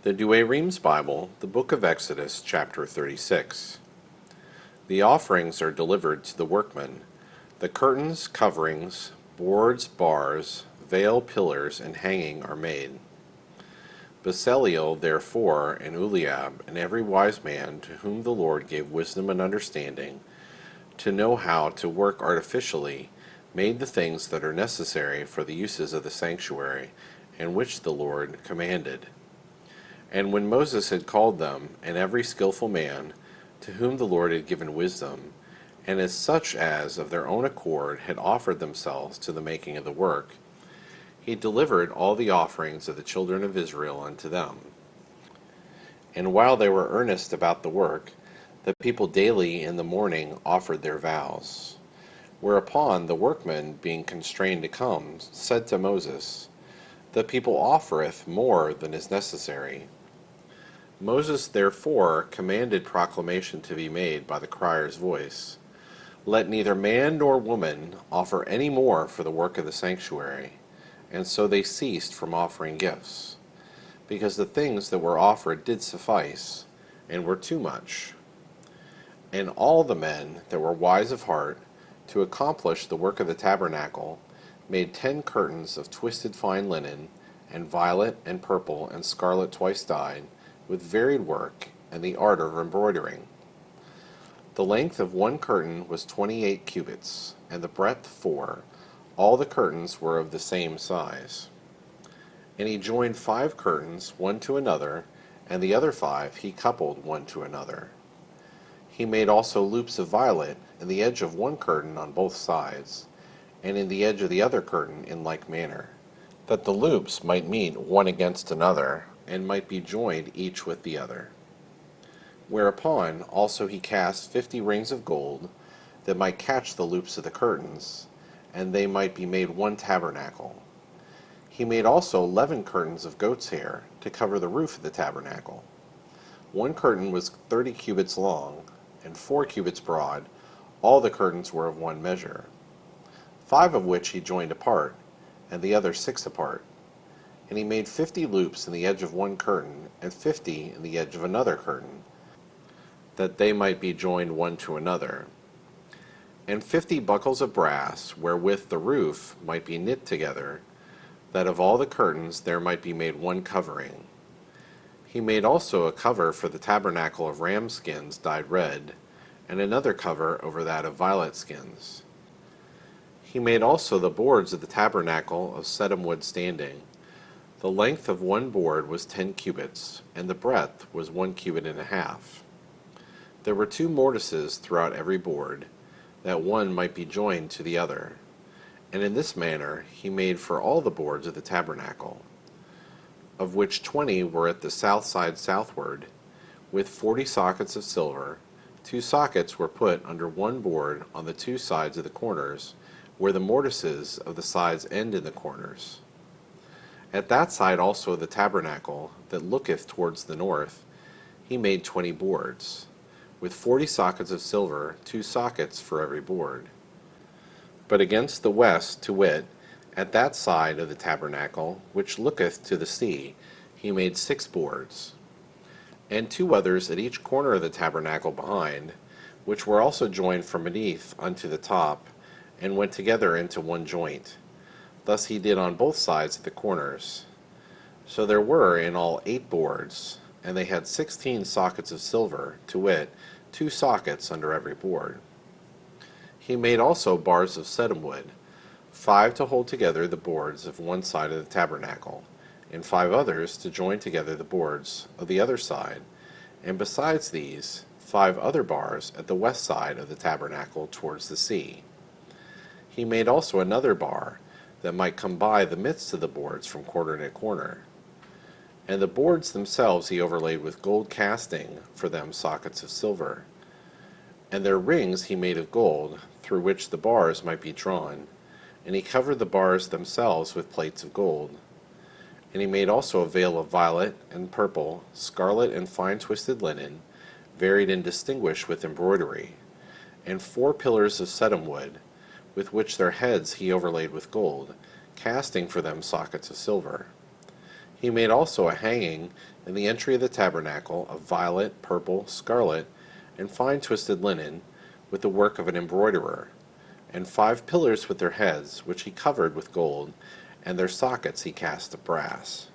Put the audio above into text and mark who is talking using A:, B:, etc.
A: The Douay-Rheims Bible, the book of Exodus, chapter 36. The offerings are delivered to the workmen. The curtains, coverings, boards, bars, veil, pillars, and hanging are made. Bezaleel, therefore, and Eliab, and every wise man to whom the Lord gave wisdom and understanding, to know how to work artificially, made the things that are necessary for the uses of the sanctuary, and which the Lord commanded. And when Moses had called them, and every skillful man, to whom the Lord had given wisdom, and as such as of their own accord had offered themselves to the making of the work, he delivered all the offerings of the children of Israel unto them. And while they were earnest about the work, the people daily in the morning offered their vows. Whereupon the workmen, being constrained to come, said to Moses, The people offereth more than is necessary. Moses therefore commanded proclamation to be made by the crier's voice, Let neither man nor woman offer any more for the work of the sanctuary. And so they ceased from offering gifts, because the things that were offered did suffice, and were too much. And all the men that were wise of heart, to accomplish the work of the tabernacle, made 10 curtains of twisted fine linen, and violet, and purple, and scarlet twice dyed, with varied work, and the art of embroidering. The length of one curtain was 28 cubits, and the breadth 4. All the curtains were of the same size. And he joined 5 curtains, one to another, and the other 5 he coupled one to another. He made also loops of violet in the edge of one curtain on both sides, and in the edge of the other curtain in like manner, that the loops might meet one against another, and might be joined each with the other. Whereupon also he cast 50 rings of gold, that might catch the loops of the curtains, and they might be made one tabernacle. He made also 11 curtains of goat's hair, to cover the roof of the tabernacle. One curtain was 30 cubits long, and 4 cubits broad. All the curtains were of one measure. 5 of which he joined apart, and the other 6 apart. And he made 50 loops in the edge of one curtain, and 50 in the edge of another curtain, that they might be joined one to another. And 50 buckles of brass, wherewith the roof might be knit together, that of all the curtains there might be made one covering. He made also a cover for the tabernacle of ram skins dyed red, and another cover over that of violet skins. He made also the boards of the tabernacle of sedum wood standing. The length of one board was 10 cubits, and the breadth was 1 cubit and a half. There were 2 mortises throughout every board, that one might be joined to the other. And in this manner he made for all the boards of the tabernacle, of which 20 were at the south side southward, with 40 sockets of silver. 2 sockets were put under one board on the 2 sides of the corners, where the mortises of the sides end in the corners. At that side also of the tabernacle, that looketh towards the north, he made 20 boards, with 40 sockets of silver, 2 sockets for every board. But against the west, to wit, at that side of the tabernacle, which looketh to the sea, he made 6 boards, and 2 others at each corner of the tabernacle behind, which were also joined from beneath unto the top, and went together into one joint. Thus he did on both sides of the corners. So there were in all 8 boards, and they had 16 sockets of silver, to wit, 2 sockets under every board. He made also bars of sedum wood, 5 to hold together the boards of one side of the tabernacle, and 5 others to join together the boards of the other side, and besides these, 5 other bars at the west side of the tabernacle towards the sea. He made also another bar, that might come by the midst of the boards from corner to corner. And the boards themselves he overlaid with gold casting for them sockets of silver. And their rings he made of gold, through which the bars might be drawn, and he covered the bars themselves with plates of gold. And he made also a veil of violet and purple, scarlet and fine twisted linen, varied and distinguished with embroidery, and 4 pillars of sedum wood, with which their heads he overlaid with gold, casting for them sockets of silver. He made also a hanging in the entry of the tabernacle of violet, purple, scarlet, and fine twisted linen, with the work of an embroiderer, and 5 pillars with their heads, which he covered with gold, and their sockets he cast of brass.